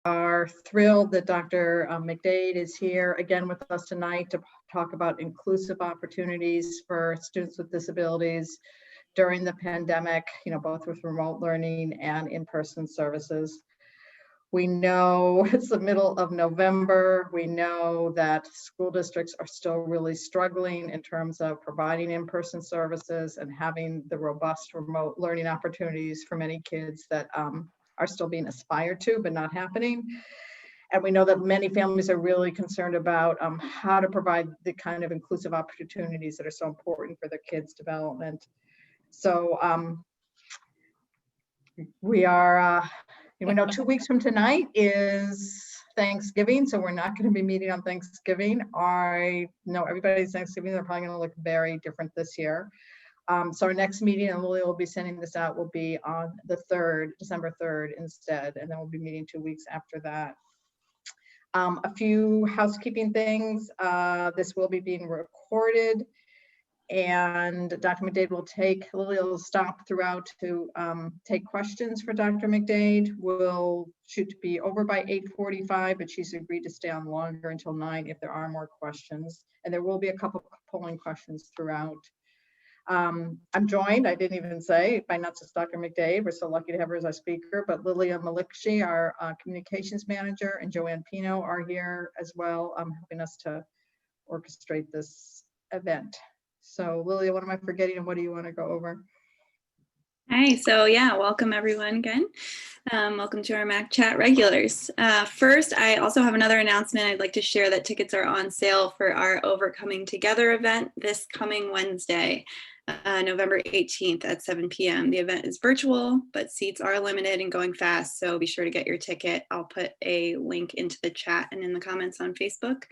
are thrilled that Dr. McDaid is here again with us tonight to talk about inclusive opportunities for students with disabilities during the pandemic, both with remote learning and in-person services. We know it's the middle of November. We know that school districts are still really struggling in terms of providing in-person services and having the robust remote learning opportunities for many kids that are still being aspired to, but not happening. And we know that many families are really concerned about how to provide the kind of inclusive opportunities that are so important for their kids' development. So we know 2 weeks from tonight is Thanksgiving, so we're not going to be meeting on Thanksgiving. I know everybody's Thanksgiving, they're probably going to look very different this year. So our next meeting, and Lily will be sending this out, will be on the 3rd, December 3rd instead, and then we'll be meeting 2 weeks after that. A few housekeeping things. This will be being recorded, and Dr. McDaid Lily will stop throughout to take questions for Dr. McDaid. We'll shoot to be over by 8:45, but she's agreed to stay on longer until 9 if there are more questions. And there will be a couple of polling questions throughout. I'm joined, I didn't even say, by not just Dr. McDaid, we're so lucky to have her as our speaker, but Lilia Malikshi, our communications manager, and Joanne Pino are here as well, helping us to orchestrate this event. So Lilia, what am I forgetting and what do you want to go over? Hi, so yeah, welcome everyone again. Welcome to our Mac Chat regulars. First, I also have another announcement. I'd like to share that tickets are on sale for our Overcoming Together event this coming Wednesday, November 18th at 7 p.m. The event is virtual, but seats are limited and going fast, so be sure to get your ticket. I'll put a link into the chat and in the comments on Facebook.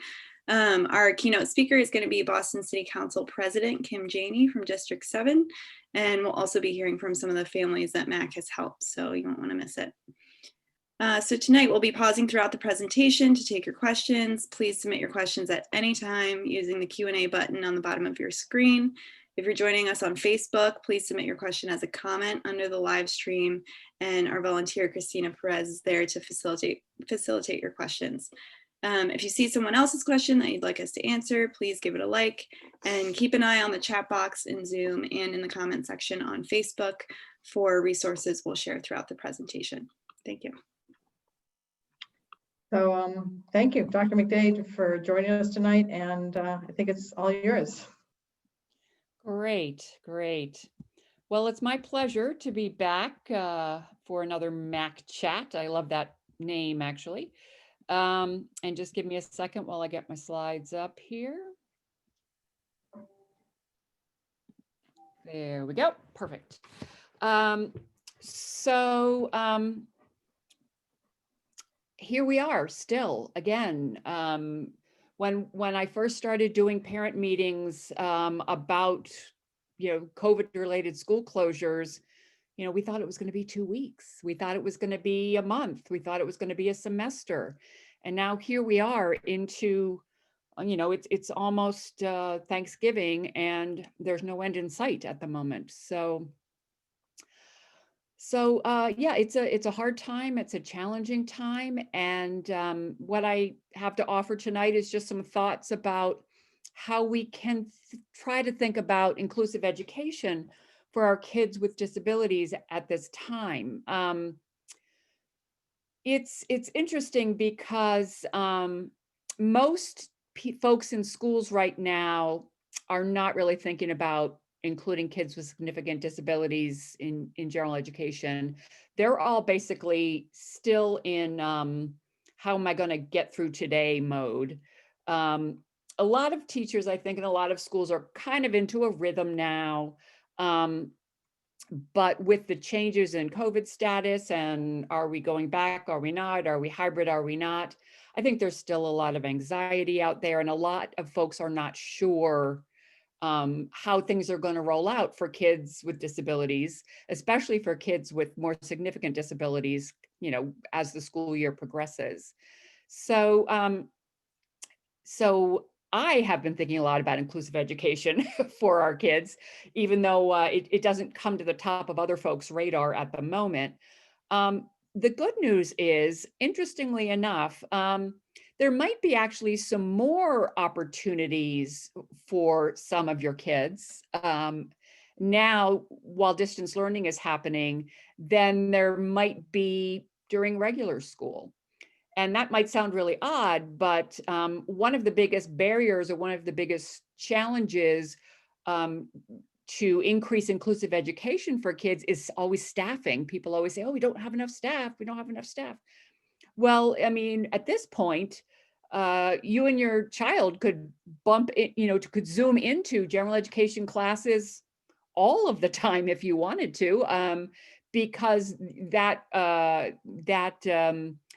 Our keynote speaker is going to be Boston City Council President Kim Janey from District 7, and we'll also be hearing from some of the families that MAC has helped, so you won't want to miss it. So tonight we'll be pausing throughout the presentation to take your questions. Please submit your questions at any time using the Q&A button on the bottom of your screen. If you're joining us on Facebook, please submit your question as a comment under the live stream, and our volunteer Christina Perez is there to facilitate your questions. If you see someone else's question that you'd like us to answer, please give it a like, and keep an eye on the chat box in Zoom and in the comment section on Facebook for resources we'll share throughout the presentation. Thank you. So thank you, Dr. McDaid, for joining us tonight, and I think it's all yours. Great, great. Well, it's my pleasure to be back for another Mac Chat. I love that name, actually. And just give me a second while I get my slides up here. There we go. Perfect. Here we are still again. When I first started doing parent meetings about COVID-related school closures, we thought it was going to be 2 weeks. We thought it was going to be a month. We thought it was going to be a semester. And now here we are into, it's almost Thanksgiving, and there's no end in sight at the moment. So yeah, it's a hard time. It's a challenging time. And what I have to offer tonight is just some thoughts about how we can try to think about inclusive education for our kids with disabilities at this time. It's interesting because most folks in schools right now are not really thinking about including kids with significant disabilities in general education. They're all basically still in how am I going to get through today mode. A lot of teachers, I think, in a lot of schools are kind of into a rhythm now. But with the changes in COVID status and are we going back, are we not, are we hybrid, are we not? I think there's still a lot of anxiety out there, and a lot of folks are not sure how things are going to roll out for kids with disabilities, especially for kids with more significant disabilities, as the school year progresses. So I have been thinking a lot about inclusive education for our kids, even though it doesn't come to the top of other folks' radar at the moment. the good news is, interestingly enough, there might be actually some more opportunities for some of your kids now while distance learning is happening than there might be during regular school. And that might sound really odd, but one of the biggest barriers or one of the biggest challenges to increase inclusive education for kids is always staffing. People always say, oh, we don't have enough staff. We don't have enough staff. Well, I mean, at this point, you and your child could bump it, could Zoom into general education classes all of the time if you wanted to, because that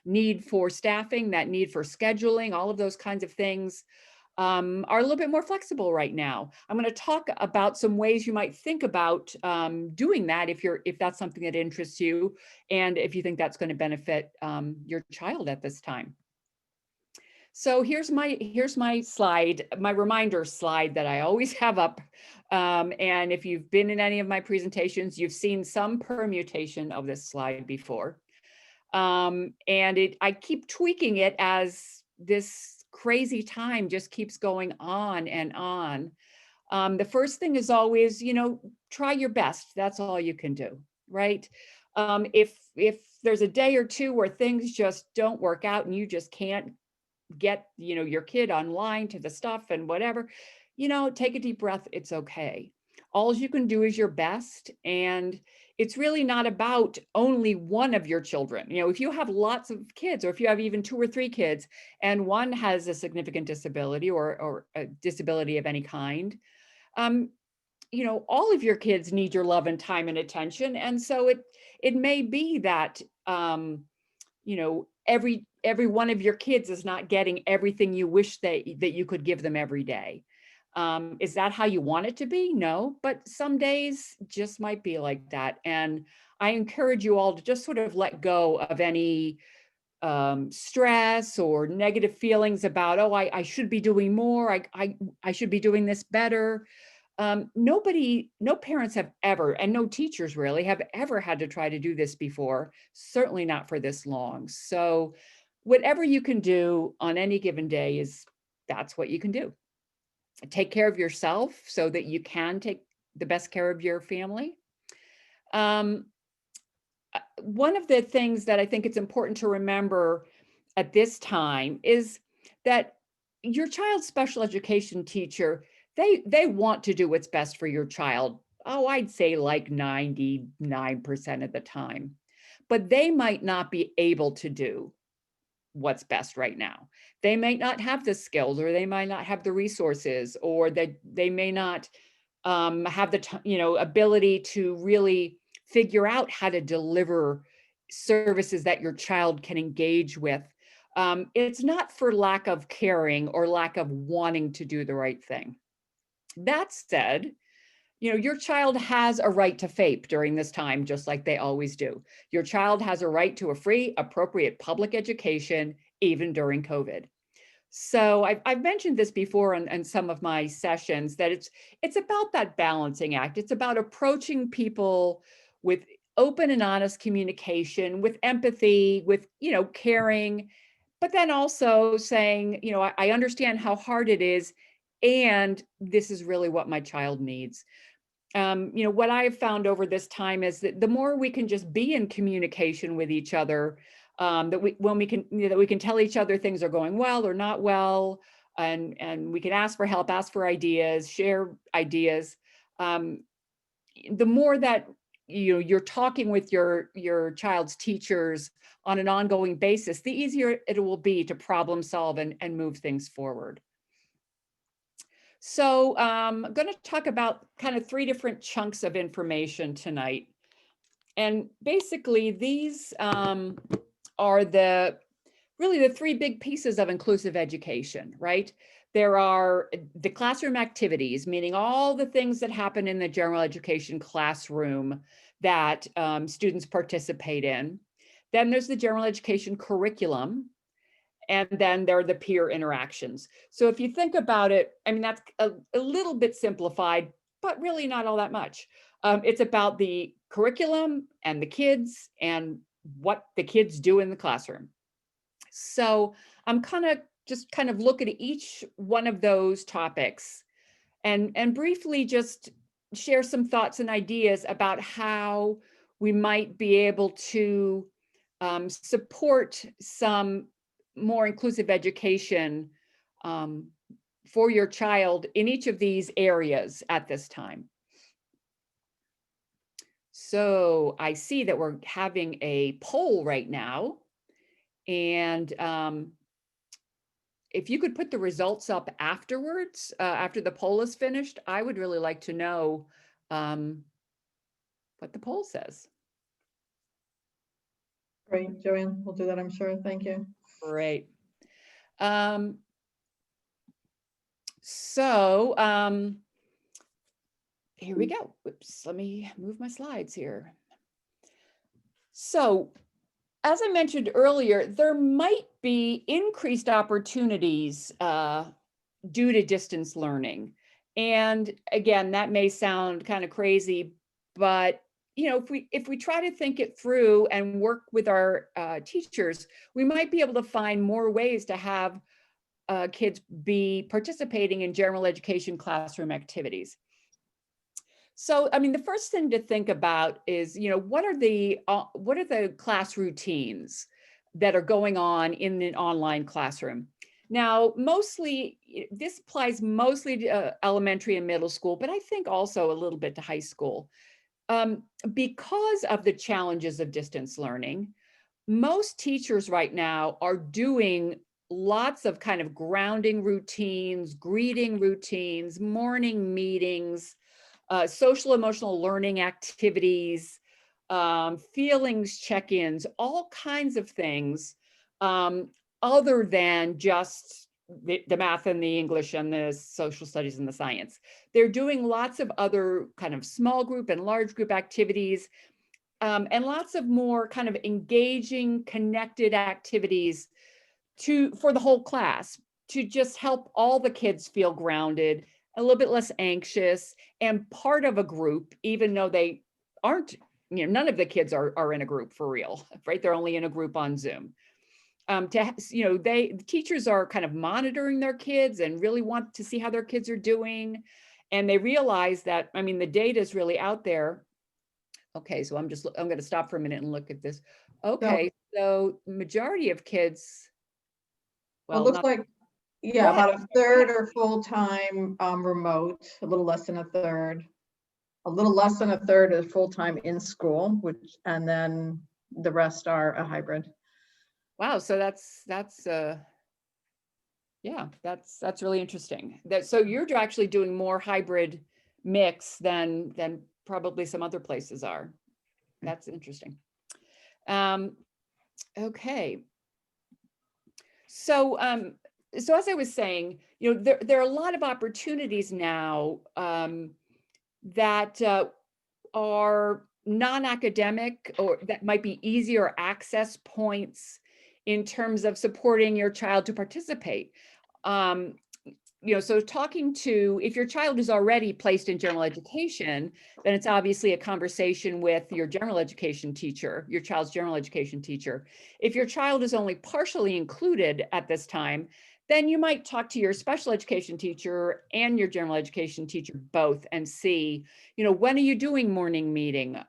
need for staffing, that need for scheduling, all of those kinds of things are a little bit more flexible right now. I'm going to talk about some ways you might think about doing that if that's something that interests you, and if you think that's going to benefit your child at this time. So here's my slide, my reminder slide that I always have up. And if you've been in any of my presentations, you've seen some permutation of this slide before. And I keep tweaking it as this crazy time just keeps going on and on. The first thing is always, try your best. That's all you can do, right? If there's a day or two where things just don't work out and you just can't get, your kid online to the stuff and whatever, take a deep breath. It's okay. All you can do is your best. And it's really not about only one of your children. If you have lots of kids, or if you have even 2 or 3 kids, and one has a significant disability or a disability of any kind, all of your kids need your love and time and attention. And so it may be that, every one of your kids is not getting everything you wish that you could give them every day. Is that how you want it to be? No, but some days just might be like that. And I encourage you all to just sort of let go of any stress or negative feelings about, oh, I should be doing more. I should be doing this better. No parents have ever, and no teachers really have ever had to try to do this before, certainly not for this long. So whatever you can do on any given day that's what you can do. Take care of yourself so that you can take the best care of your family. One of the things that I think it's important to remember at this time is that your child's special education teacher, they want to do what's best for your child. Oh, I'd say like 99% of the time, but they might not be able to do what's best right now. They may not have the skills, or they might not have the resources, or that they may not have the ability to really figure out how to deliver services that your child can engage with. It's not for lack of caring or lack of wanting to do the right thing. That said, your child has a right to FAPE during this time, just like they always do. Your child has a right to a free, appropriate public education, even during COVID. So I've mentioned this before in some of my sessions, that it's about that balancing act. It's about approaching people with open and honest communication, with empathy, with, caring, but then also saying, I understand how hard it is, and this is really what my child needs. What I've found over this time is that the more we can just be in communication with each other, that we can tell each other things are going well or not well, and we can ask for help, ask for ideas, share ideas. The more that you're talking with your child's teachers on an ongoing basis, the easier it will be to problem solve and move things forward. So I'm going to talk about kind of 3 different chunks of information tonight. And basically these are really the 3 big pieces of inclusive education, right? There are the classroom activities, meaning all the things that happen in the general education classroom that students participate in. Then there's the general education curriculum. And then there are the peer interactions. So if you think about it, I mean, that's a little bit simplified, but really not all that much. It's about the curriculum and the kids and what the kids do in the classroom. So I'm kind of looking at each one of those topics and briefly just share some thoughts and ideas about how we might be able to support some more inclusive education for your child in each of these areas at this time. So I see that we're having a poll right now, and if you could put the results up afterwards, after the poll is finished, I would really like to know what the poll says. Great, Joanne, we'll do that, I'm sure. Thank you. Great. Here we go. Oops, let me move my slides here. So, as I mentioned earlier, there might be increased opportunities due to distance learning. And again, that may sound kind of crazy, but if we try to think it through and work with our teachers, we might be able to find more ways to have kids be participating in general education classroom activities. So, I mean, the first thing to think about is, what are the class routines that are going on in an online classroom? Now, this applies mostly to elementary and middle school, but I think also a little bit to high school. Because of the challenges of distance learning, most teachers right now are doing lots of kind of grounding routines, greeting routines, morning meetings, social emotional learning activities, feelings check-ins, all kinds of things other than just the math and the English and the social studies and the science. They're doing lots of other kind of small group and large group activities and lots of more kind of engaging, connected activities for the whole class to just help all the kids feel grounded, a little bit less anxious and part of a group, even though they aren't, none of the kids are in a group for real, right? They're only in a group on Zoom. The teachers are kind of monitoring their kids and really want to see how their kids are doing. And they realize that, I mean, the data is really out there. Okay, so I'm going to stop for a minute and look at this. Okay, so majority of kids, Well, it looks like, yeah, about a third are full-time remote, a little less than a third. A little less than a third is full-time in school, and then the rest are a hybrid. Wow, so that's really interesting. So you're actually doing more hybrid mix than probably some other places are. That's interesting. Okay. So as I was saying, there are a lot of opportunities now that are non-academic or that might be easier access points in terms of supporting your child to participate. So if your child is already placed in general education, then it's obviously a conversation with your general education teacher, your child's general education teacher. If your child is only partially included at this time, then you might talk to your special education teacher and your general education teacher both and see, when are you doing morning meeting?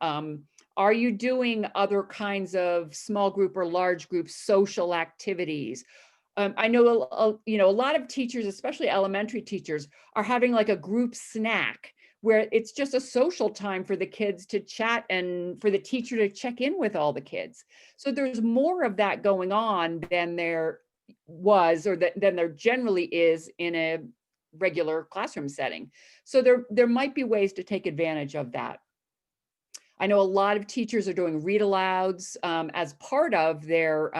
Are you doing other kinds of small group or large group social activities? I know, a lot of teachers, especially elementary teachers, are having like a group snack where it's just a social time for the kids to chat and for the teacher to check in with all the kids. So there's more of that going on than there was or than there generally is in a regular classroom setting. So there might be ways to take advantage of that. I know a lot of teachers are doing read alouds as part of their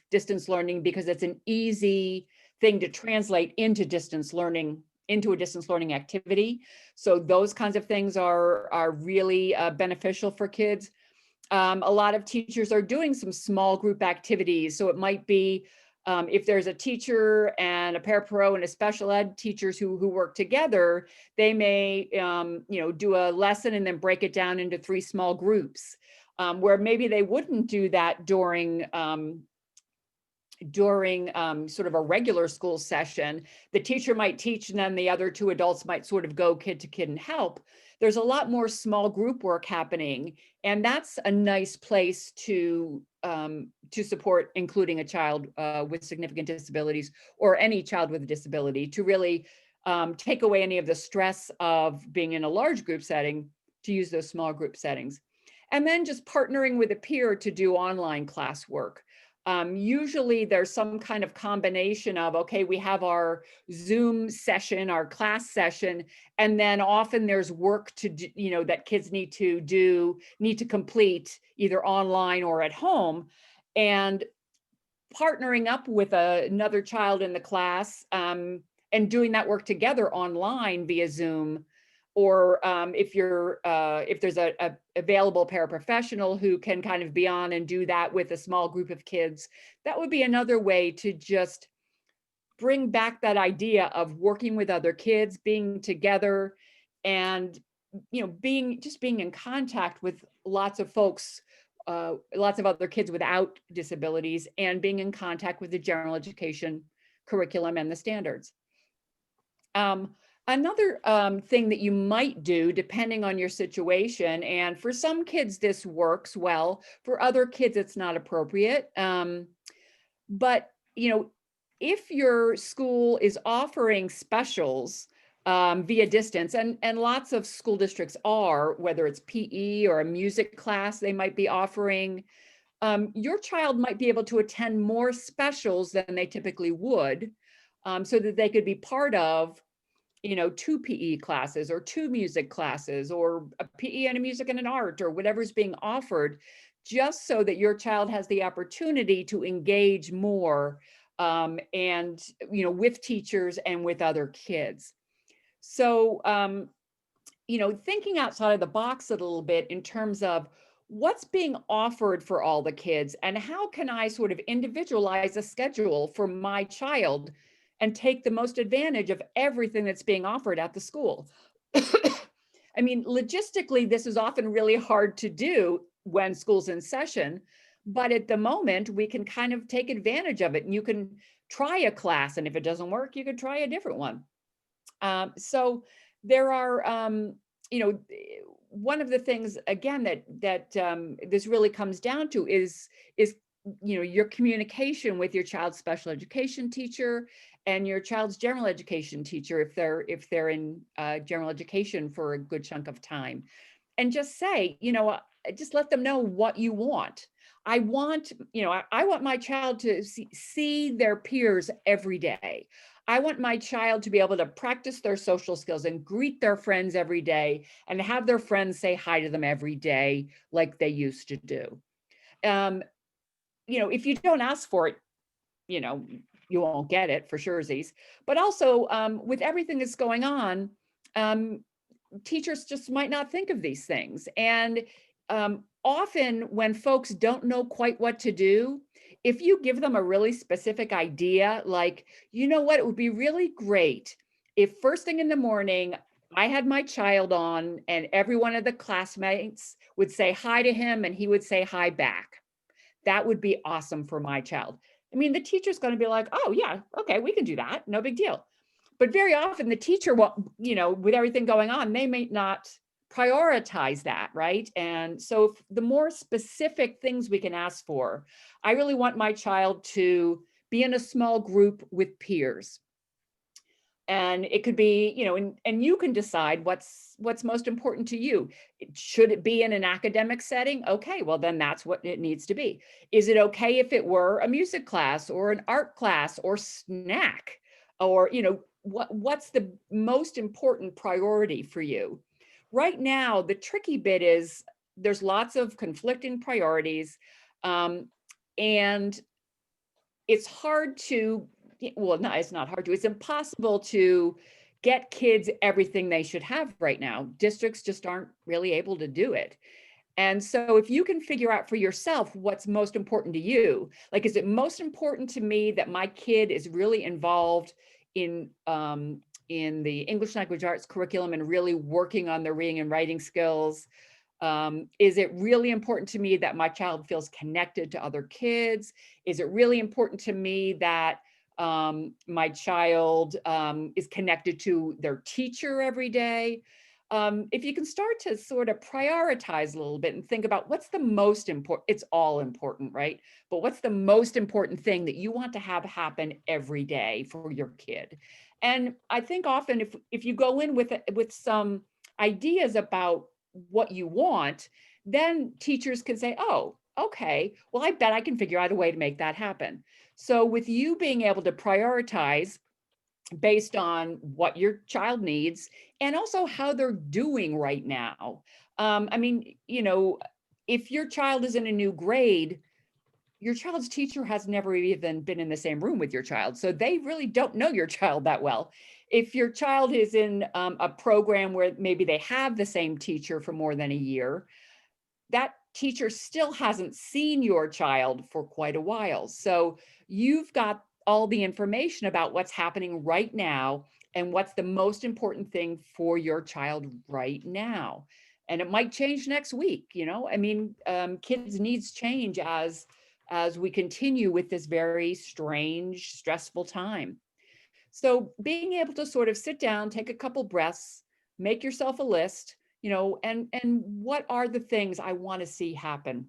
distance learning because it's an easy thing to translate into distance learning, into a distance learning activity. So those kinds of things are really beneficial for kids. A lot of teachers are doing some small group activities. So it might be if there's a teacher and a parapro and a special ed teachers who work together, they may do a lesson and then break it down into 3 small groups. where maybe they wouldn't do that during sort of a regular school session. The teacher might teach and then the other two adults might sort of go kid to kid and help. There's a lot more small group work happening, and that's a nice place to support including a child with significant disabilities or any child with a disability, to really take away any of the stress of being in a large group setting, to use those small group settings. And then just partnering with a peer to do online classwork. Usually there's some kind of combination of, okay, we have our Zoom session, our class session, and then often there's work to do, that kids need to complete either online or at home. And partnering up with another child in the class and doing that work together online via Zoom, or if there's a available paraprofessional who can kind of be on and do that with a small group of kids, that would be another way to just bring back that idea of working with other kids, being together, and being in contact with lots of folks, lots of other kids without disabilities, and being in contact with the general education curriculum and the standards. Another thing that you might do, depending on your situation, and for some kids this works well, for other kids it's not appropriate. But if your school is offering specials via distance, and lots of school districts are, whether it's PE or a music class they might be offering, your child might be able to attend more specials than they typically would, so that they could be part of 2 PE classes or 2 music classes, or a PE and a music and an art, or whatever's being offered, just so that your child has the opportunity to engage more and with teachers and with other kids. So thinking outside of the box a little bit in terms of what's being offered for all the kids, and how can I sort of individualize a schedule for my child and take the most advantage of everything that's being offered at the school. I mean, logistically, this is often really hard to do when school's in session, but at the moment, we can kind of take advantage of it. And you can try a class, and if it doesn't work, you could try a different one. So there are, one of the things, again, that this really comes down to is your communication with your child's special education teacher and your child's general education teacher, if they're in general education for a good chunk of time, and just say, just let them know what you want. I want my child to see their peers every day. I want my child to be able to practice their social skills and greet their friends every day, and have their friends say hi to them every day like they used to do. If you don't ask for it, you won't get it for surezies. But also, with everything that's going on, teachers just might not think of these things. And often when folks don't know quite what to do, if you give them a really specific idea, like, it would be really great if first thing in the morning, I had my child on and every one of the classmates would say hi to him and he would say hi back. That would be awesome for my child. I mean, the teacher's going to be like, oh yeah, okay, we can do that. No big deal. But very often the teacher, with everything going on, they may not prioritize that, right? And so the more specific things we can ask for, I really want my child to be in a small group with peers. And it could be, and you can decide what's most important to you. Should it be in an academic setting? Okay, well then that's what it needs to be. Is it okay if it were a music class or an art class or snack? Or, what's the most important priority for you? Right now, the tricky bit is there's lots of conflicting priorities, and it's hard to, well, no, it's not hard to, it's impossible to get kids everything they should have right now. Districts just aren't really able to do it. And so if you can figure out for yourself what's most important to you, like, is it most important to me that my kid is really involved in the English language arts curriculum and really working on their reading and writing skills? Is it really important to me that my child feels connected to other kids? Is it really important to me that my child is connected to their teacher every day? If you can start to sort of prioritize a little bit and think about what's the most important, it's all important, right? But what's the most important thing that you want to have happen every day for your kid? And I think often if you go in with some ideas about what you want, then teachers can say, oh, okay, well, I bet I can figure out a way to make that happen. So with you being able to prioritize based on what your child needs and also how they're doing right now. I mean, you know, if your child is in a new grade, your child's teacher has never even been in the same room with your child. So they really don't know your child that well. If your child is in a program where maybe they have the same teacher for more than a year, that teacher still hasn't seen your child for quite a while. So you've got all the information about what's happening right now and what's the most important thing for your child right now. And it might change next week, you know, I mean, kids' needs change as we continue with this very strange, stressful time. So being able to sort of sit down, take a couple breaths, make yourself a list, you know, and what are the things I want to see happen?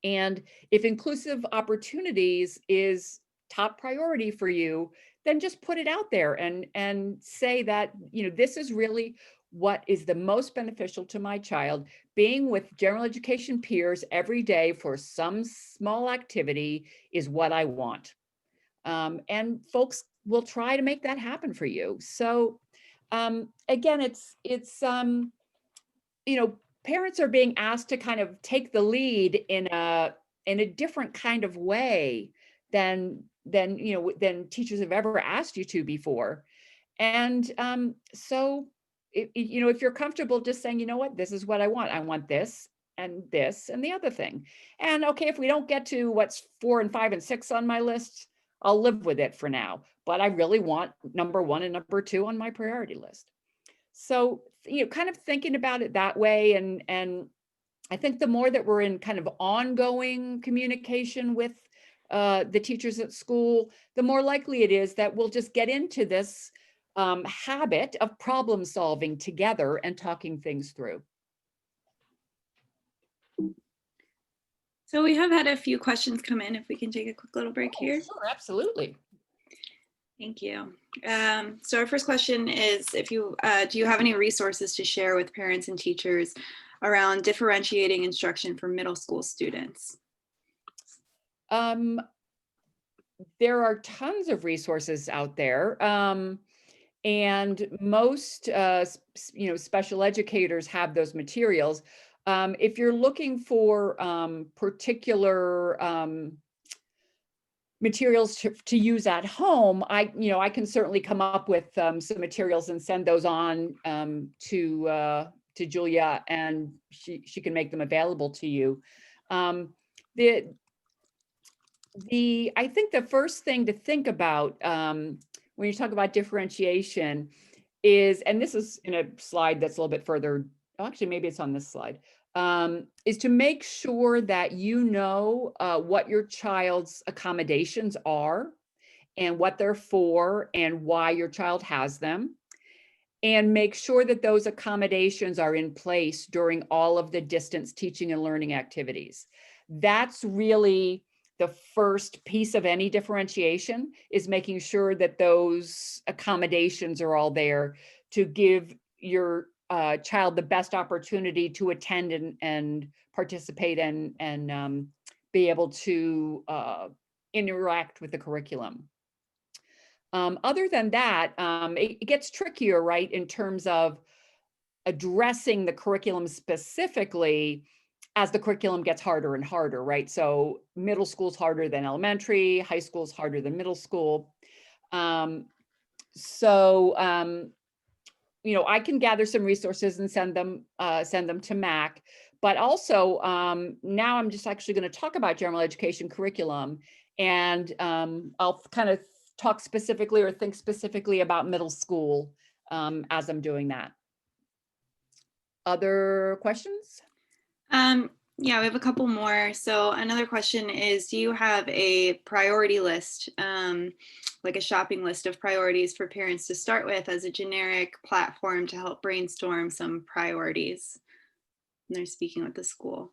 And if inclusive opportunities is top priority for you, then just put it out there and say that, you know, this is really what is the most beneficial to my child. Being with general education peers every day for some small activity is what I want. And folks will try to make that happen for you. So again, it's you know, parents are being asked to kind of take the lead in a different kind of way than you know, than teachers have ever asked you to before. And so you know, if you're comfortable just saying, you know what, this is what I want this and the other thing. And okay, if we don't get to what's 4 and 5 and 6 on my list, I'll live with it for now. But I really want number 1 and number 2 on my priority list. So, you know, kind of thinking about it that way. And I think the more that we're in kind of ongoing communication with the teachers at school, the more likely it is that we'll just get into this habit of problem solving together and talking things through. So we have had a few questions come in. If we can take a quick little break here. Sure, absolutely. Thank you. So our first question is, if you do you have any resources to share with parents and teachers around differentiating instruction for middle school students? There are tons of resources out there. And most you know, special educators have those materials. If you're looking for particular materials to use at home, you know, I can certainly come up with some materials and send those on to Julia, and she can make them available to you. I think the first thing to think about when you talk about differentiation is, and this is in a slide that's a little bit further, actually maybe it's on this slide, is to make sure that you know what your child's accommodations are and what they're for and why your child has them. And make sure that those accommodations are in place during all of the distance teaching and learning activities. That's really the first piece of any differentiation, is making sure that those accommodations are all there to give your child the best opportunity to attend and participate and be able to interact with the curriculum. Other than that, it gets trickier, right, in terms of addressing the curriculum specifically as the curriculum gets harder and harder, right? So middle school's harder than elementary, high school's harder than middle school. You know, I can gather some resources and send them to Mac, but also now I'm just actually going to talk about general education curriculum, and I'll kind of talk specifically or think specifically about middle school as I'm doing that. Other questions? Yeah, we have a couple more. So another question is, do you have a priority list, like a shopping list of priorities for parents to start with as a generic platform to help brainstorm some priorities when they're speaking with the school?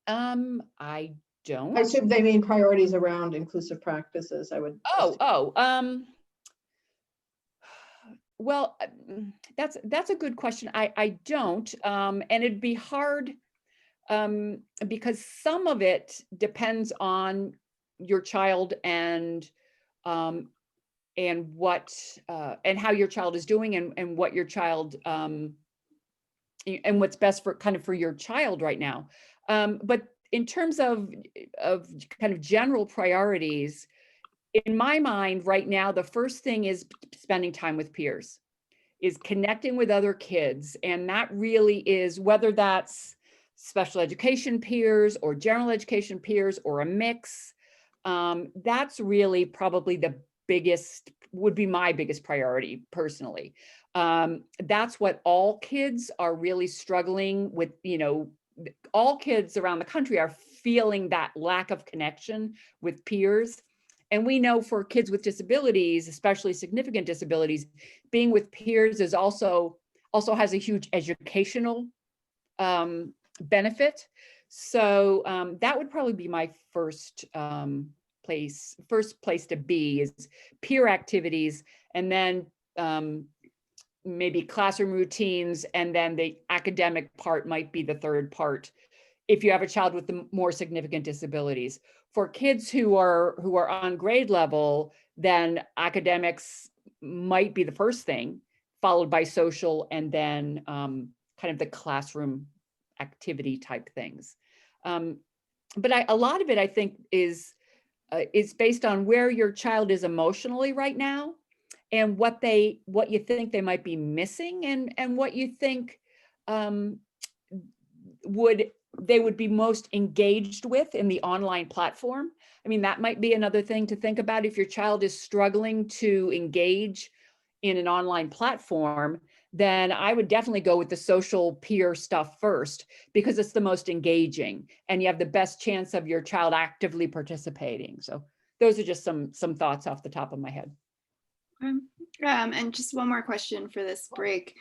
I don't. I assume they mean priorities around inclusive practices, I would. Well, that's a good question. I don't, and it'd be hard because some of it depends on your child and what and how your child is doing and what your child and what's best for for your child right now. But in terms of kind of general priorities, in my mind right now, the first thing is spending time with peers, is connecting with other kids. And that really is, whether that's special education peers or general education peers or a mix, that's really probably would be my biggest priority personally. That's what all kids are really struggling with. All kids around the country are feeling that lack of connection with peers. And we know for kids with disabilities, especially significant disabilities, being with peers is also has a huge educational benefit. So that would probably be my first place to be, is peer activities, and then maybe classroom routines, and then the academic part might be the third part if you have a child with the more significant disabilities. For kids who are on grade level, then academics might be the first thing, followed by social, and then kind of the classroom activity type things. But a lot of it, I think, is based on where your child is emotionally right now, and what you think they might be missing, and what you think they would be most engaged with in the online platform. I mean, that might be another thing to think about. If your child is struggling to engage in an online platform, then I would definitely go with the social peer stuff first, because it's the most engaging and you have the best chance of your child actively participating. So those are just some thoughts off the top of my head. And just one more question for this break.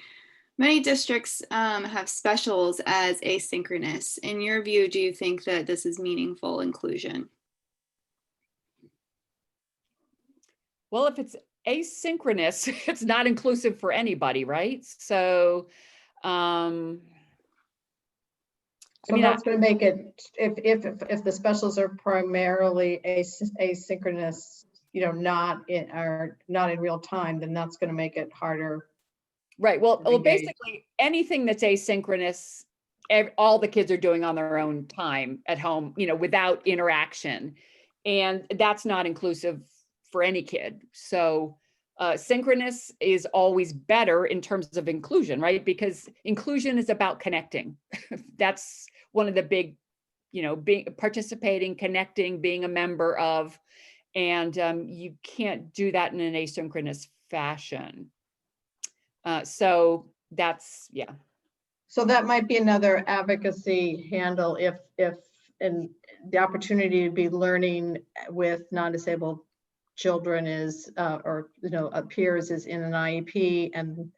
Many districts have specials as asynchronous. In your view, do you think that this is meaningful inclusion? Well, if it's asynchronous, it's not inclusive for anybody, right? So, So that's going to make it, if the specials are primarily asynchronous, not in real time, then that's going to make it harder. Right. Well, basically anything that's asynchronous, all the kids are doing on their own time at home, without interaction. And that's not inclusive for any kid. So synchronous is always better in terms of inclusion, right? Because inclusion is about connecting. That's one of the big, being participating, connecting, being a member of, and you can't do that in an asynchronous fashion. So that's, yeah. So that might be another advocacy handle if and the opportunity to be learning with non-disabled children is, or peers is in an IEP, and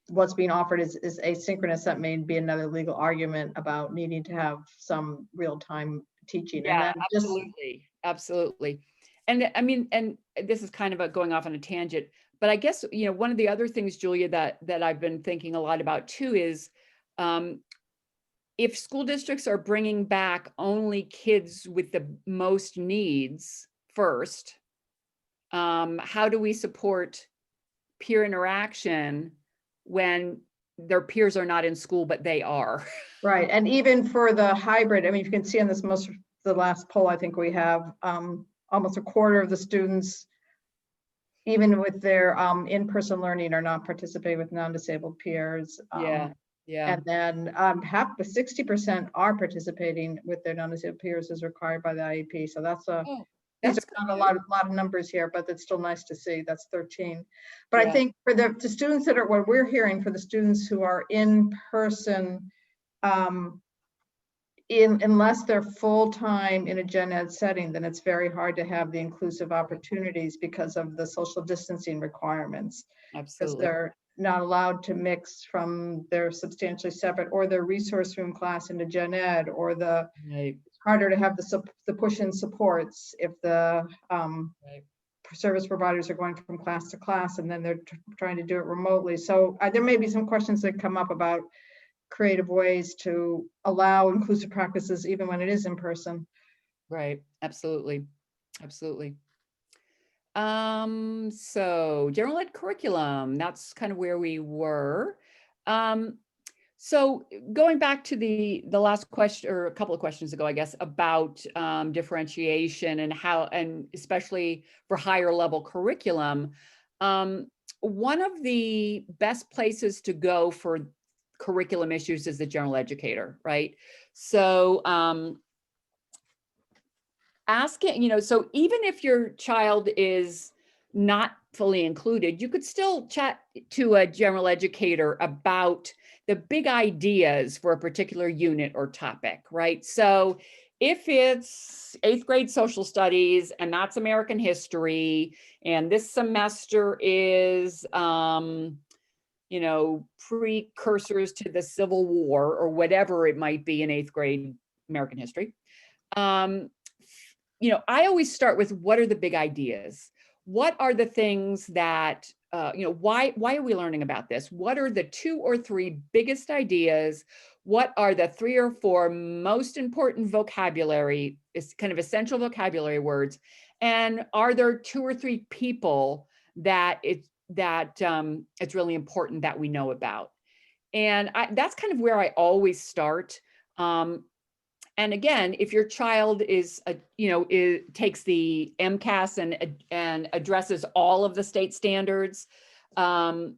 what's being offered is asynchronous. That may be another legal argument about needing to have some real-time teaching. Yeah, and absolutely. And I mean, and this is kind of going off on a tangent, but I guess, one of the other things, Julia, that I've been thinking a lot about too is if school districts are bringing back only kids with the most needs first, how do we support peer interaction when their peers are not in school, but they are? Right. And even for the hybrid, I mean, you can see on this the last poll, I think we have almost a quarter of the students, even with their in-person learning, are not participating with non-disabled peers. Yeah. And then 60% are participating with their non-disabled peers as required by the IEP. So that's these are not a lot of numbers here, but it's still nice to see. That's 13. But yeah. I think for the students that are, what we're hearing for the students who are in person, unless they're full-time in a gen ed setting, then it's very hard to have the inclusive opportunities because of the social distancing requirements. Because Absolutely. they're not allowed to mix from their substantially separate or their resource room class into gen ed, or the Right. it's harder to have the push-in supports if the Right. service providers are going from class to class and then they're trying to do it remotely. So there may be some questions that come up about creative ways to allow inclusive practices even when it is in person. Right. Absolutely. Absolutely. So general ed curriculum, that's kind of where we were. So going back to the last question, or a couple of questions ago, I guess, about differentiation and how, and especially for higher level curriculum, one of the best places to go for curriculum issues is the general educator, right? So asking, so even if your child is not fully included, you could still chat to a general educator about the big ideas for a particular unit or topic, right? So if it's 8th grade social studies and that's American history, and this semester is, precursors to the Civil War or whatever it might be in 8th grade American history, I always start with, what are the big ideas? What are the things that, why are we learning about this? What are the 2 or 3 biggest ideas? What are the 3 or 4 most important vocabulary, is kind of essential vocabulary words? And are there 2 or 3 people that it's really important that we know about? And that's kind of where I always start. And again, if your child takes the MCAS and addresses all of the state standards, then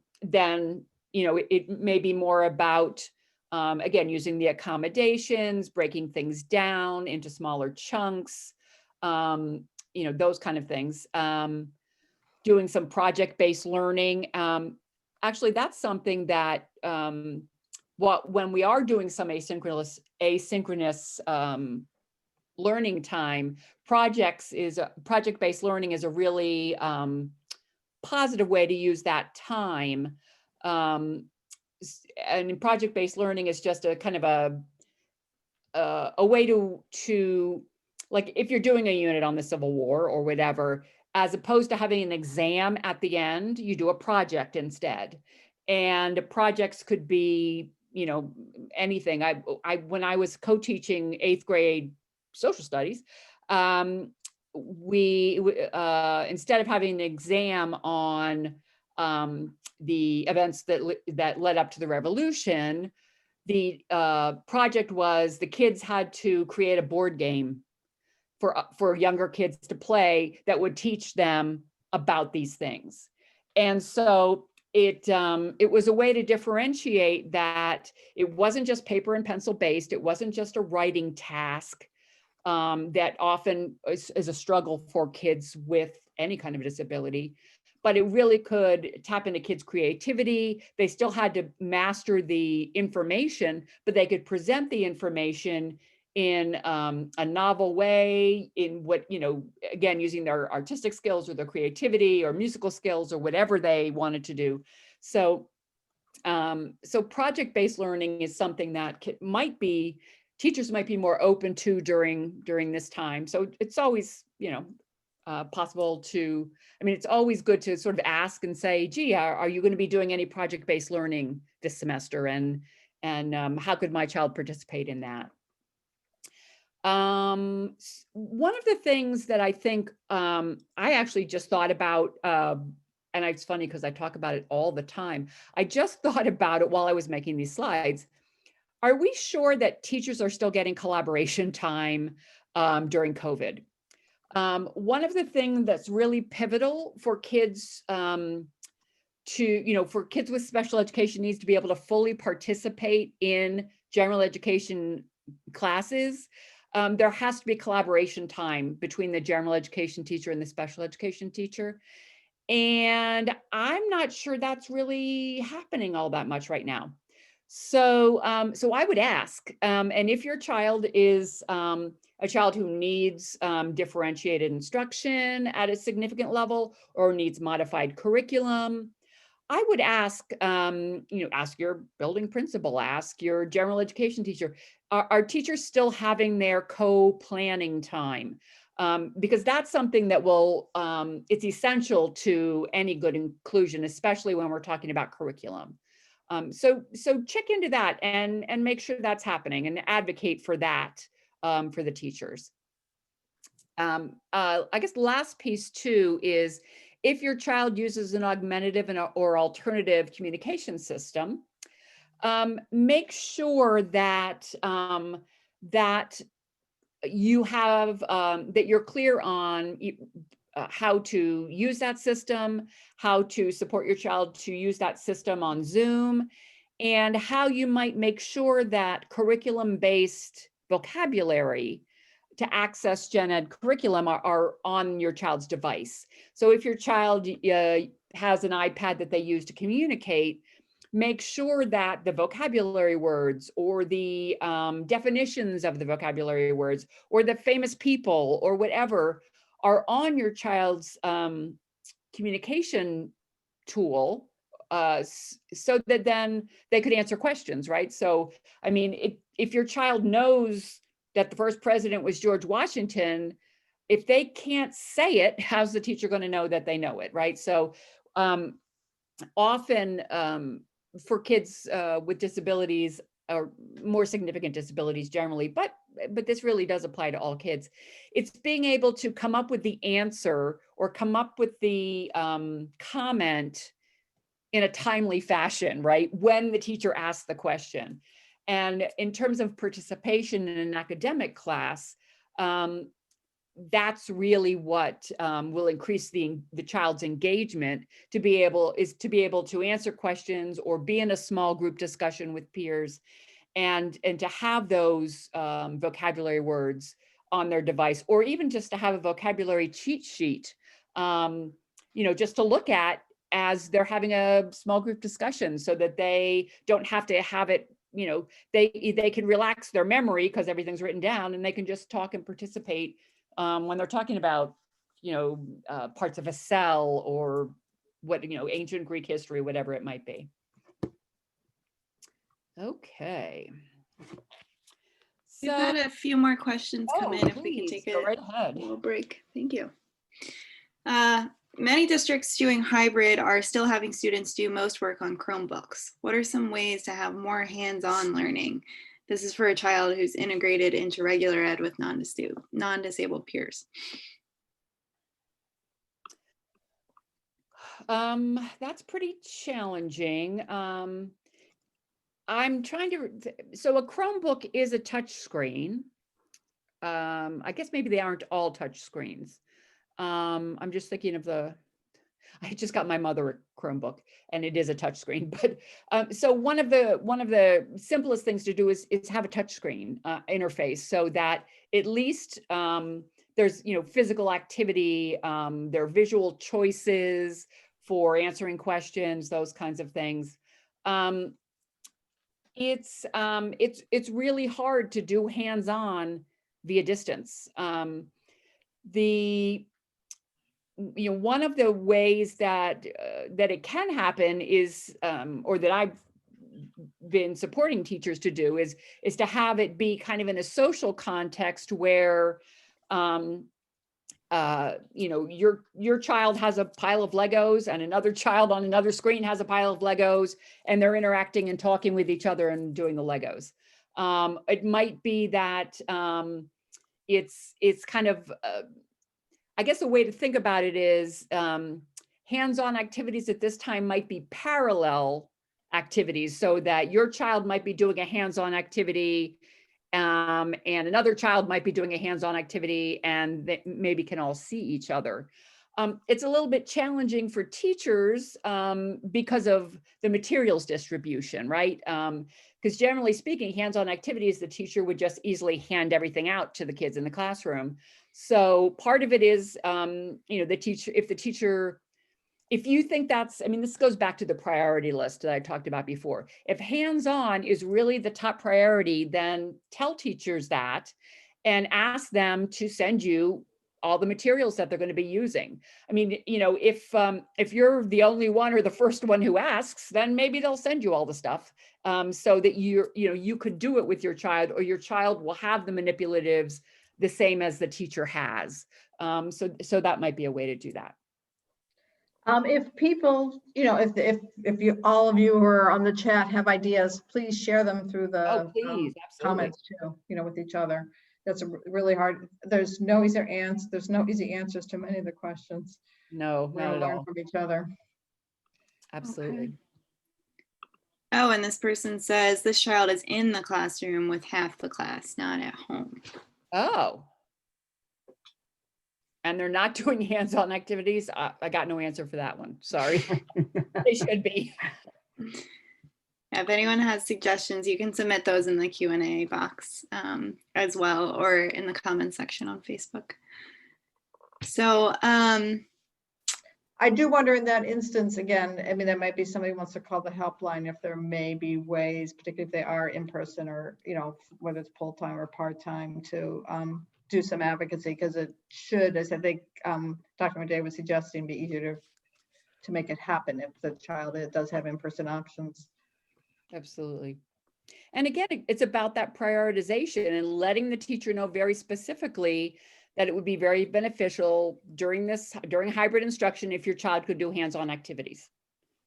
it may be more about again, using the accommodations, breaking things down into smaller chunks, those kind of things. Doing some project-based learning. Actually, that's something that when we are doing some asynchronous learning time, project-based learning is a really positive way to use that time. And project-based learning is just a kind of a way to like, if you're doing a unit on the Civil War or whatever, as opposed to having an exam at the end, you do a project instead. And projects could be, anything. When I was co-teaching 8th grade social studies, we instead of having an exam on the events that led up to the revolution, the project was the kids had to create a board game for younger kids to play that would teach them about these things. And so it was a way to differentiate that it wasn't just paper and pencil based. It wasn't just a writing task that often is a struggle for kids with any kind of disability, but it really could tap into kids' creativity. They still had to master the information, but they could present the information in a novel way, in what, again, using their artistic skills or their creativity or musical skills or whatever they wanted to do. So, so project-based learning is something that teachers might be more open to during this time. So it's always, possible to, it's always good to sort of ask and say, gee, are you going to be doing any project-based learning this semester? And how could my child participate in that? One of the things that I think I actually just thought about, and it's funny because I talk about it all the time. I just thought about it while I was making these slides. Are we sure that teachers are still getting collaboration time during COVID? One of the things that's really pivotal for kids for kids with special education needs to be able to fully participate in general education classes. There has to be collaboration time between the general education teacher and the special education teacher. And I'm not sure that's really happening all that much right now. So, so I would ask, and if your child is a child who needs differentiated instruction at a significant level or needs modified curriculum, I would ask, ask your building principal, ask your general education teacher, are teachers still having their co-planning time? Because that's something that will, it's essential to any good inclusion, especially when we're talking about curriculum. So check into that and make sure that's happening and advocate for that for the teachers. I guess the last piece too is if your child uses an augmentative or alternative communication system, make sure that that you have that you're clear on how to use that system, how to support your child to use that system on Zoom, and how you might make sure that curriculum-based vocabulary to access gen ed curriculum are on your child's device. So if your child has an iPad that they use to communicate, make sure that the vocabulary words or the definitions of the vocabulary words or the famous people or whatever are on your child's communication tool, so that then they could answer questions, right? So, I mean, if your child knows that the first president was George Washington, if they can't say it, how's the teacher going to know that they know it, right? So often for kids with disabilities or more significant disabilities generally, but this really does apply to all kids, it's being able to come up with the answer or come up with the comment in a timely fashion, right? When the teacher asks the question. And in terms of participation in an academic class, that's really what will increase the child's engagement to be able to answer questions or be in a small group discussion with peers and to have those vocabulary words on their device, or even just to have a vocabulary cheat sheet, just to look at as they're having a small group discussion so that they don't have to have it, they can relax their memory because everything's written down and they can just talk and participate when they're talking about, parts of a cell or what, ancient Greek history, whatever it might be. Okay. We've had a few more questions come in. If we can take go right ahead. A little break. Thank you. Many districts doing hybrid are still having students do most work on Chromebooks. What are some ways to have more hands-on learning? This is for a child who's integrated into regular ed with non-disabled peers. That's pretty challenging. I'm trying to, so a Chromebook is a touch screen. I guess maybe they aren't all touch screens. I'm just thinking of I just got my mother a Chromebook and it is a touch screen, but so one of the simplest things to do is have a touch screen interface so that at least there's, physical activity, there are visual choices for answering questions, those kinds of things. It's really hard to do hands-on via distance. One of the ways that it can happen is, or that I've been supporting teachers to do is to have it be kind of in a social context where, your child has a pile of Legos and another child on another screen has a pile of Legos and they're interacting and talking with each other and doing the Legos. It might be that it's kind of, I guess a way to think about it is hands-on activities at this time might be parallel activities so that your child might be doing a hands-on activity and another child might be doing a hands-on activity and they maybe can all see each other. It's a little bit challenging for teachers because of the materials distribution, right? Because generally speaking, hands-on activities, the teacher would just easily hand everything out to the kids in the classroom. So part of it is, the teacher, if the teacher if you think that's, I mean, this goes back to the priority list that I talked about before. If hands-on is really the top priority, then tell teachers that and ask them to send you all the materials that they're going to be using. I mean, you know, if you're the only one or the first one who asks, then maybe they'll send you all the stuff, so that you could do it with your child, or your child will have the manipulatives the same as the teacher has. So that might be a way to do that. If people, if you, all of you who are on the chat have ideas, please share them through the Please, absolutely. comments too, with each other. That's really hard. There's no easy answers to many of the questions. No, We're not gonna at learn all. from each other. Absolutely. Okay. Oh, and this person says this child is in the classroom with half the class, not at home. Oh. And they're not doing hands-on activities. I got no answer for that one. Sorry. They should be. Yeah, if anyone has suggestions, you can submit those in the Q&A box as well, or in the comment section on Facebook. So I do wonder in that instance, again, I mean, there might be somebody who wants to call the helpline if there may be ways, particularly if they are in person or, whether it's full-time or part-time, to do some advocacy, because it should, as I think Dr. McDaid was suggesting, be easier to make it happen if the child does have in-person options. Absolutely. And again, it's about that prioritization and letting the teacher know very specifically that it would be very beneficial during hybrid instruction if your child could do hands-on activities.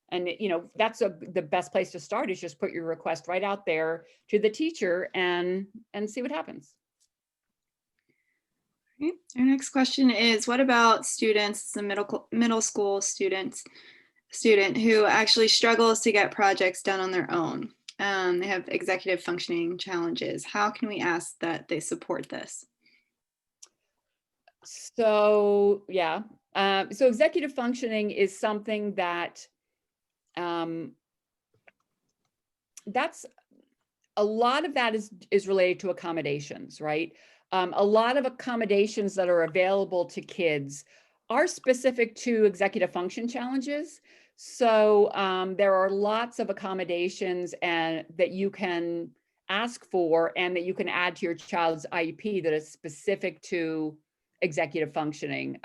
And that's the best place to start, is just put your request right out there to the teacher and see what happens. Okay. Our next question is, what about students, the middle school student who actually struggles to get projects done on their own? They have executive functioning challenges. How can we ask that they support this? So yeah, so executive functioning is something that that's a lot of that is related to accommodations, right? A lot of accommodations that are available to kids are specific to executive function challenges. So there are lots of accommodations that you can ask for and that you can add to your child's IEP that is specific to executive functioning.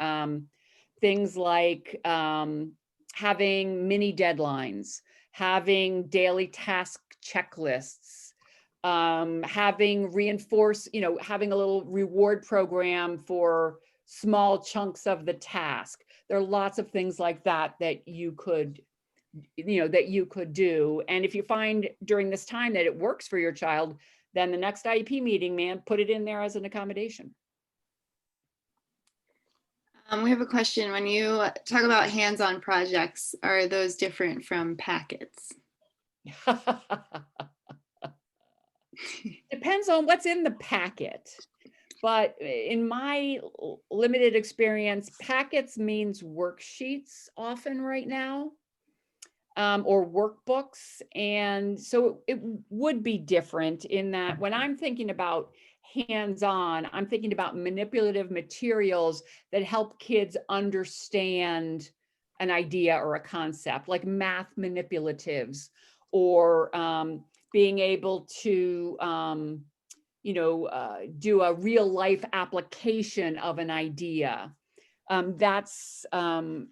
Things like having mini deadlines, having daily task checklists, having reinforced, having a little reward program for small chunks of the task. There are lots of things like that you could do. And if you find during this time that it works for your child, then the next IEP meeting, put it in there as an accommodation. We have a question. When you talk about hands-on projects, are those different from packets? Depends on what's in the packet. But in my limited experience, packets means worksheets often right now, or workbooks. And so it would be different in that when I'm thinking about hands-on, I'm thinking about manipulative materials that help kids understand an idea or a concept, like math manipulatives, or being able to do a real life application of an idea. That's kind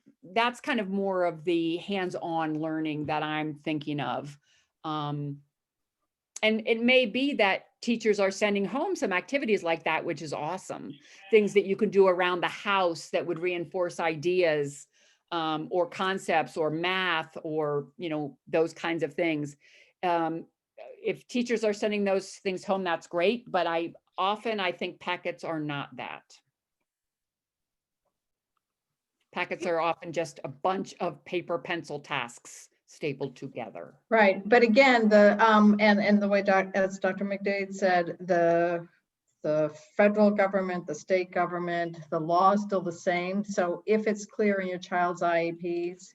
of more of the hands-on learning that I'm thinking of. And it may be that teachers are sending home some activities like that, which is awesome. Things that you can do around the house that would reinforce ideas, or concepts, or math, or, those kinds of things. If teachers are sending those things home, that's great. But I think packets are not that. Packets are often just a bunch of paper pencil tasks stapled together. Right, but again, and the way as Dr. McDaid said, the federal government, the state government, the law is still the same. So if it's clear in your child's IEPs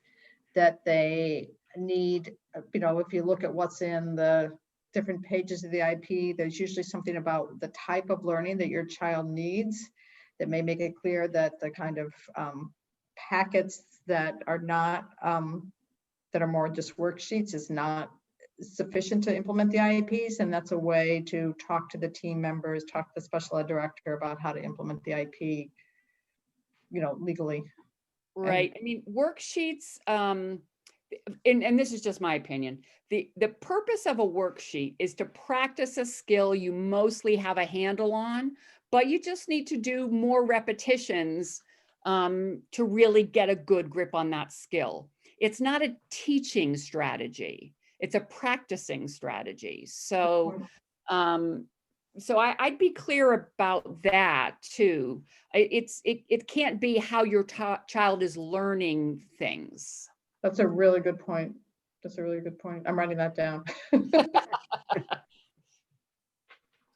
that they need, if you look at what's in the different pages of the IEP, there's usually something about the type of learning that your child needs that may make it clear that the kind of packets that are not, that are more just worksheets is not sufficient to implement the IEPs. And that's a way to talk to the team members, talk to the special ed director about how to implement the IEP, legally. Right. I mean, worksheets, and this is just my opinion. The purpose of a worksheet is to practice a skill you mostly have a handle on, but you just need to do more repetitions to really get a good grip on that skill. It's not a teaching strategy. It's a practicing strategy. So, I'd be clear about that too. It can't be how your child is learning things. That's a really good point. That's a really good point. I'm writing that down.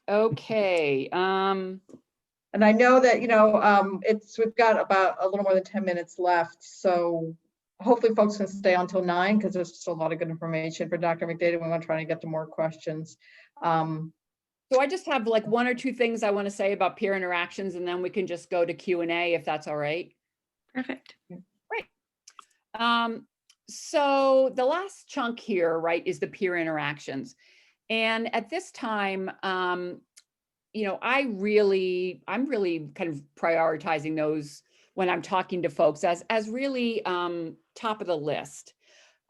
Okay. And I know that, we've got about a little more than 10 minutes left. So hopefully folks can stay until 9 because there's just a lot of good information for Dr. McDaid. We want to try to get to more questions. So I just have like 1 or 2 things I want to say about peer interactions, and then we can just go to Q&A if that's all right. Perfect. Great. So the last chunk here, right, is the peer interactions. And at this time, I'm really kind of prioritizing those when I'm talking to folks as really top of the list.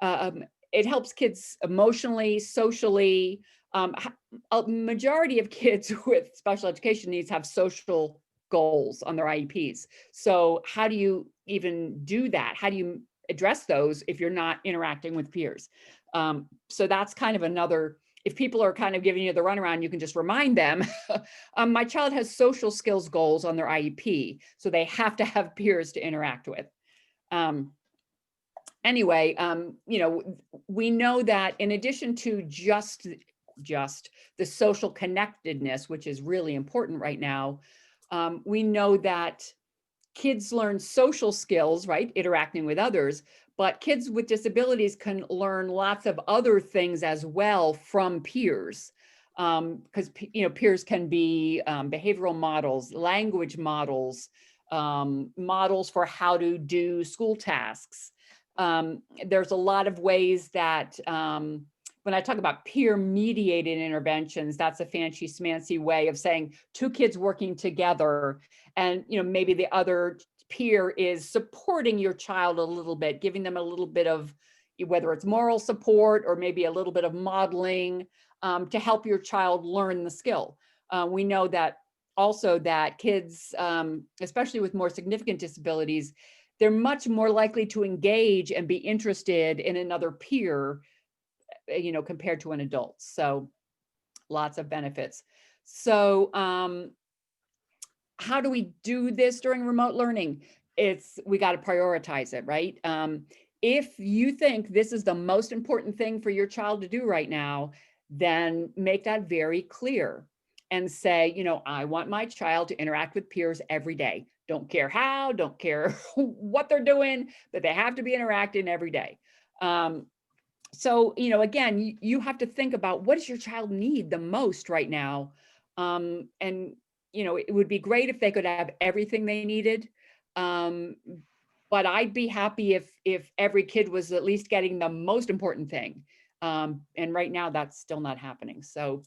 It helps kids emotionally, socially. A majority of kids with special education needs have social goals on their IEPs. So how do you even do that? How do you address those if you're not interacting with peers? So that's kind of another, if people are kind of giving you the runaround, you can just remind them, my child has social skills goals on their IEP, so they have to have peers to interact with. Anyway, we know that in addition to just the social connectedness, which is really important right now, we know that kids learn social skills, right? Interacting with others, but kids with disabilities can learn lots of other things as well from peers. Because, peers can be behavioral models, language models, models for how to do school tasks. There's a lot of ways that when I talk about peer-mediated interventions, that's a fancy schmancy way of saying 2 kids working together, and maybe the other peer is supporting your child a little bit, giving them a little bit of, whether it's moral support or maybe a little bit of modeling to help your child learn the skill. We know that also that kids, especially with more significant disabilities, they're much more likely to engage and be interested in another peer, compared to an adult. So lots of benefits. So how do we do this during remote learning? We got to prioritize it, right? If you think this is the most important thing for your child to do right now, then make that very clear and say, I want my child to interact with peers every day. Don't care how, don't care what they're doing, but they have to be interacting every day. So, again, you have to think about, what does your child need the most right now? And, it would be great if they could have everything they needed. But I'd be happy if every kid was at least getting the most important thing. And right now that's still not happening. So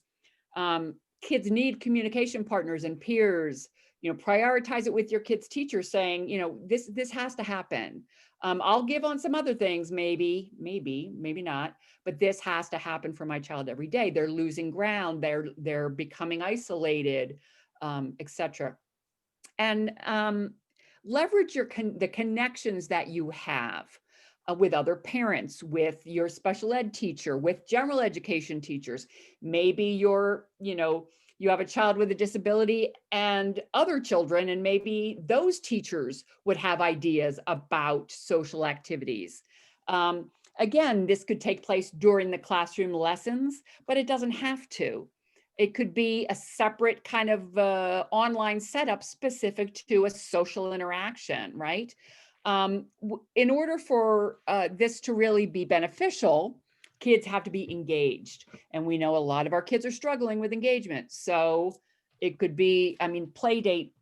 kids need communication partners and peers. Prioritize it with your kid's teacher, saying, this has to happen. I'll give on some other things, maybe not, but this has to happen for my child every day. They're losing ground, they're becoming isolated, etc. And leverage the connections that you have with other parents, with your special ed teacher, with general education teachers. Maybe you have a child with a disability and other children, and maybe those teachers would have ideas about social activities. Again, this could take place during the classroom lessons, but it doesn't have to. It could be a separate kind of online setup specific to a social interaction, right? In order for this to really be beneficial, kids have to be engaged. And we know a lot of our kids are struggling with engagement. So it could be, play date.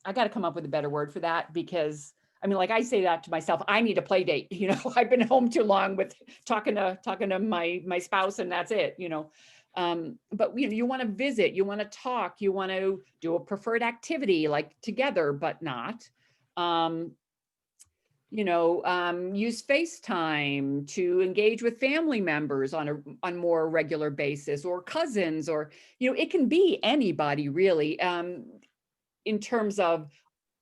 I got to come up with a better word for that, because I mean, like I say that to myself, I need a play date, you know, I've been home too long with talking to my spouse and that's it, you know. But you want to visit, you want to talk, you want to do a preferred activity like together, but not. Use FaceTime to engage with family members on more regular basis, or cousins, or, it can be anybody really, in terms of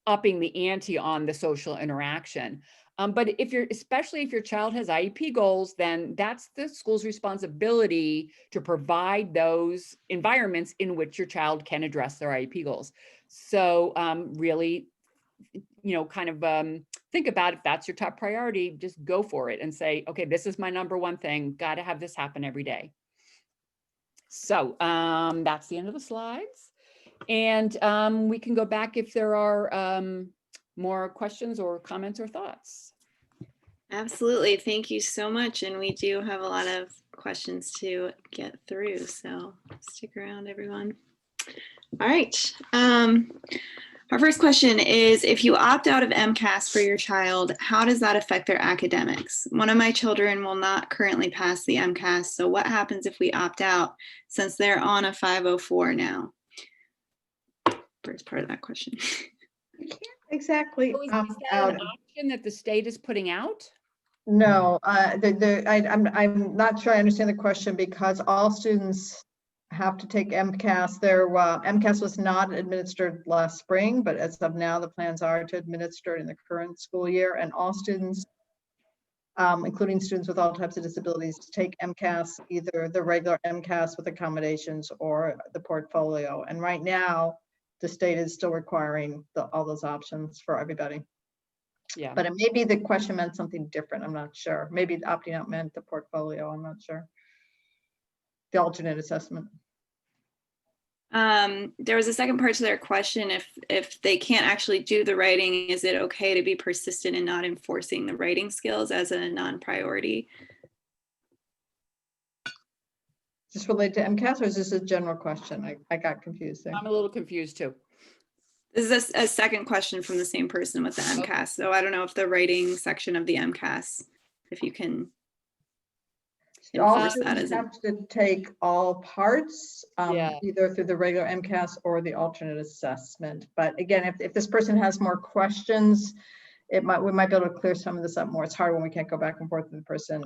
upping the ante on the social interaction. But especially if your child has IEP goals, then that's the school's responsibility to provide those environments in which your child can address their IEP goals. So really, think about if that's your top priority, just go for it and say, okay, this is my number one thing. Got to have this happen every day. So that's the end of the slides. And we can go back if there are more questions or comments or thoughts. Absolutely. Thank you so much. And we do have a lot of questions to get through. So stick around, everyone. All right. Our first question is, if you opt out of MCAS for your child, how does that affect their academics? One of my children will not currently pass the MCAS. So what happens if we opt out since they're on a 504 now? First part of that question. You can't exactly So is opt that out. an option that the state is putting out? No, I'm not sure I understand the question, because all students have to take MCAS. Their MCAS was not administered last spring, but as of now, the plans are to administer it in the current school year, and all students, including students with all types of disabilities, take MCAS, either the regular MCAS with accommodations or the portfolio. And right now, the state is still requiring all those options for everybody. Yeah. But maybe the question meant something different. I'm not sure. Maybe opting out meant the portfolio. I'm not sure. The alternate assessment. There was a second part to their question. If they can't actually do the writing, is it okay to be persistent in not enforcing the writing skills as a non-priority? Is this related to MCAS, or is this a general question? I got confused there. I'm a little confused too. This is a second question from the same person with the MCAS. Okay. So I don't know if the writing section of the MCAS, if you can all students have to take all parts, yeah. either through the regular MCAS or the alternate assessment. But again, if this person has more questions, we might be able to clear some of this up more. It's hard when we can't go back and forth with the person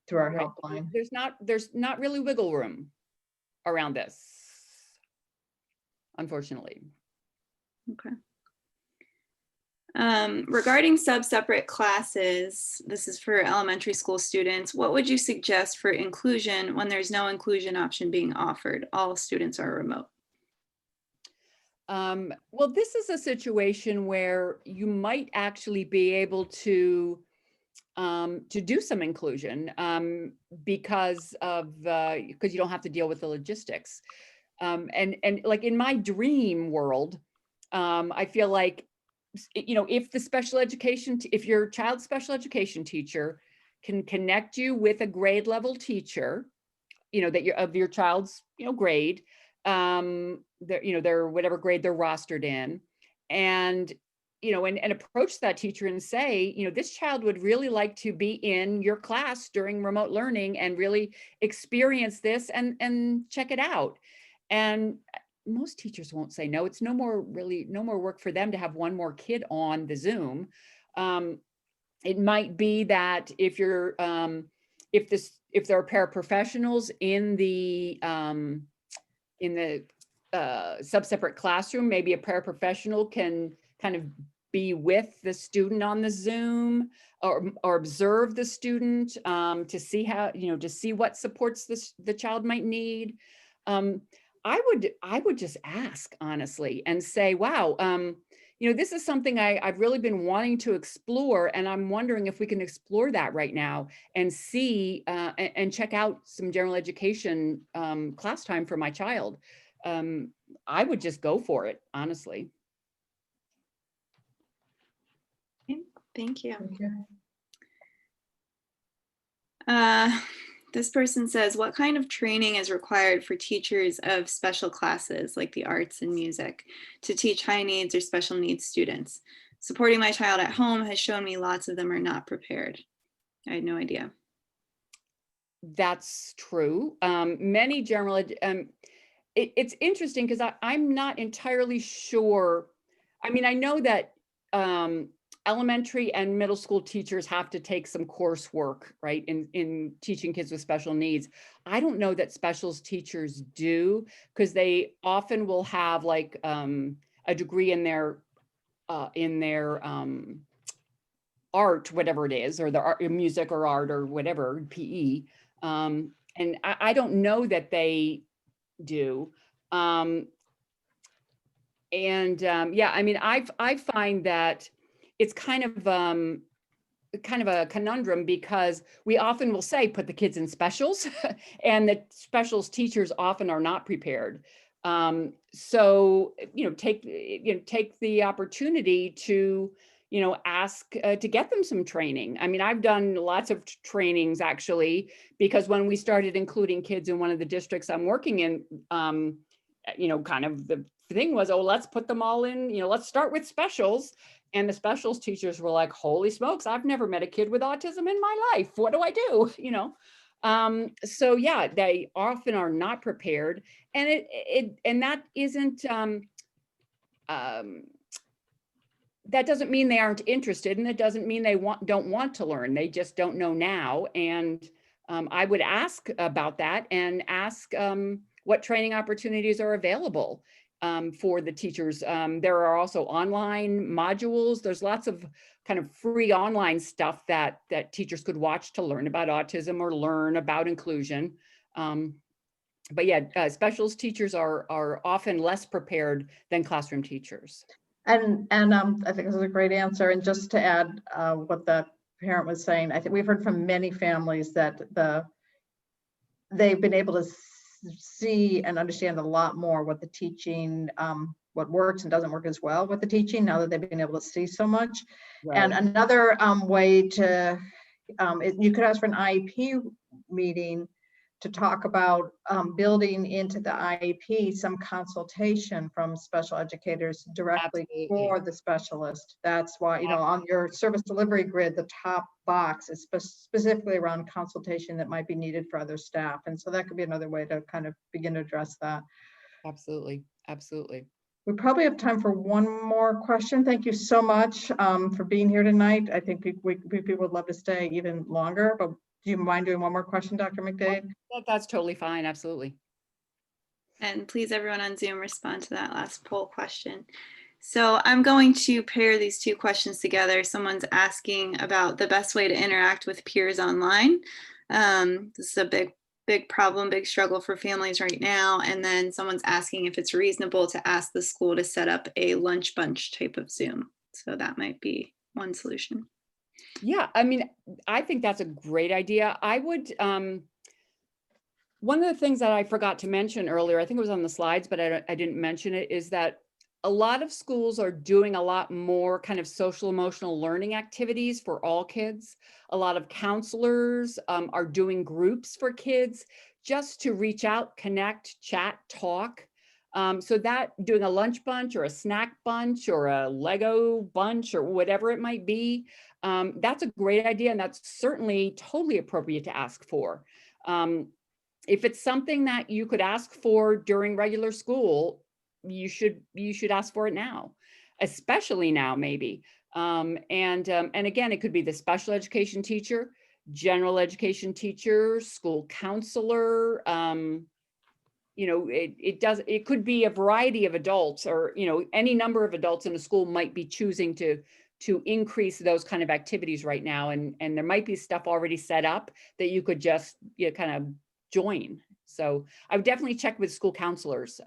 through our helpline. There's not really wiggle room around this, unfortunately. Okay. Regarding sub-separate classes, this is for elementary school students, what would you suggest for inclusion when there's no inclusion option being offered? All students are remote. Well, this is a situation where you might actually be able to do some inclusion because you don't have to deal with the logistics. And like in my dream world, I feel like, if your child's special education teacher can connect you with a grade level teacher, of your child's, grade, they're whatever grade they're rostered in, and approach that teacher and say, this child would really like to be in your class during remote learning and really experience this and check it out. And most teachers won't say no. It's no more work for them to have one more kid on the Zoom. It might be that if there are paraprofessionals in the sub-separate classroom, maybe a paraprofessional can kind of be with the student on the Zoom or observe the student to see how, to see what supports the child might need. I would just ask honestly and say, wow, this is something I've really been wanting to explore, and I'm wondering if we can explore that right now and see and check out some general education class time for my child. I would just go for it, honestly. Thank you. Thank you. This person says, what kind of training is required for teachers of special classes like the arts and music to teach high needs or special needs students? Supporting my child at home has shown me lots of them are not prepared. I had no idea. That's true. Many it's interesting because I'm not entirely sure. I mean, I know that elementary and middle school teachers have to take some coursework, right, in teaching kids with special needs. I don't know that specials teachers do, because they often will have like a degree in their art, whatever it is, or the art, music or art or whatever, PE. And I don't know that they do. Yeah, I mean, I find that it's kind of a conundrum, because we often will say, put the kids in specials, and the specials teachers often are not prepared. So, take the opportunity to, ask to get them some training. I mean, I've done lots of trainings actually, because when we started including kids in one of the districts I'm working in, kind of the thing was, oh, let's put them all in, let's start with specials. And the specials teachers were like, holy smokes, I've never met a kid with autism in my life. What do I do? So yeah, they often are not prepared. And and that isn't, that doesn't mean they aren't interested, and it doesn't mean they don't want to learn. They just don't know now. And I would ask about that, and ask what training opportunities are available for the teachers. There are also online modules. There's lots of kind of free online stuff that teachers could watch to learn about autism or learn about inclusion. But yeah, specials teachers are often less prepared than classroom teachers. And I think this is a great answer. And just to add what the parent was saying, I think we've heard from many families that they've been able to see and understand a lot more what the teaching, what works and doesn't work as well with the teaching, now that they've been able to see so much. Right. And another way to, you could ask for an IEP meeting to talk about building into the IEP some consultation from special educators directly for the specialist. That's why, on your service delivery grid, the top box is specifically around consultation that might be needed for other staff. And so that could be another way to kind of begin to address that. Absolutely. Absolutely. We probably have time for one more question. Thank you so much for being here tonight. I think people would love to stay even longer, but do you mind doing one more question, Dr. McDaid? That's totally fine. Absolutely. And please, everyone on Zoom, respond to that last poll question. So I'm going to pair these two questions together. Someone's asking about the best way to interact with peers online. This is a big problem, big struggle for families right now. And then someone's asking if it's reasonable to ask the school to set up a lunch bunch type of Zoom. So that might be one solution. Yeah, I mean, I think that's a great idea. I would, one of the things that I forgot to mention earlier, I think it was on the slides, but I didn't mention it, is that a lot of schools are doing a lot more kind of social emotional learning activities for all kids. A lot of counselors are doing groups for kids just to reach out, connect, chat, talk. So that doing a lunch bunch or a snack bunch or a Lego bunch or whatever it might be, that's a great idea. And that's certainly totally appropriate to ask for. If it's something that you could ask for during regular school, you should ask for it now, especially now, maybe. And again, it could be the special education teacher, general education teacher, school counselor. It could be a variety of adults, or any number of adults in a school might be choosing to increase those kind of activities right now, and there might be stuff already set up that you could just kind of join. So I would definitely check with school counselors.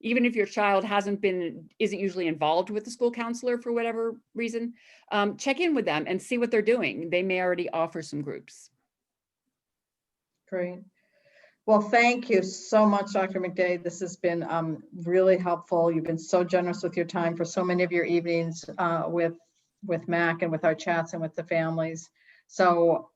Even if your child isn't usually involved with the school counselor for whatever reason, check in with them and see what they're doing. They may already offer some groups. Great. Well, thank you so much, Dr. McDaid. This has been really helpful. You've been so generous with your time for so many of your evenings with Mac and with our chats and with the families. So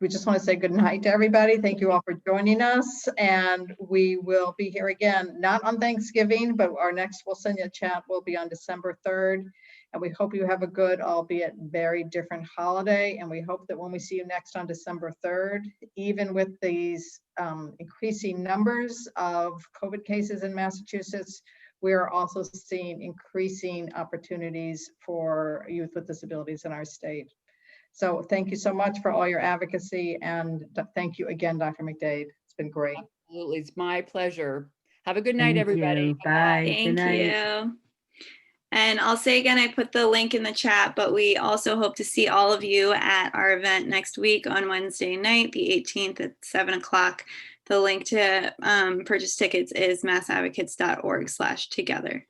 we just want to say good night to everybody. Thank you all for joining us. And we will be here again, not on Thanksgiving, but our next Wilsenia chat will be on December 3rd. And we hope you have a good, albeit very different holiday. And we hope that when we see you next on December 3rd, even with these increasing numbers of COVID cases in Massachusetts, we are also seeing increasing opportunities for youth with disabilities in our state. So thank you so much for all your advocacy, and thank you again, Dr. McDaid. It's been great. Absolutely. It's my pleasure. Have a good night, Thank everybody. you. Bye. Thank Good night. you. And I'll say again, I put the link in the chat, but we also hope to see all of you at our event next week on Wednesday night, the 18th at 7 o'clock. The link to purchase tickets is massadvocates.org/together.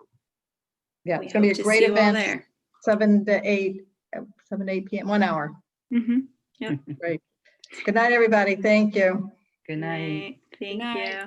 Yeah, We it's going to be hope a to great see you all event. there. 7 to 8 p.m. 1 hour. Yep. Great. Good night, everybody. Thank you. Good night. Thank night. you.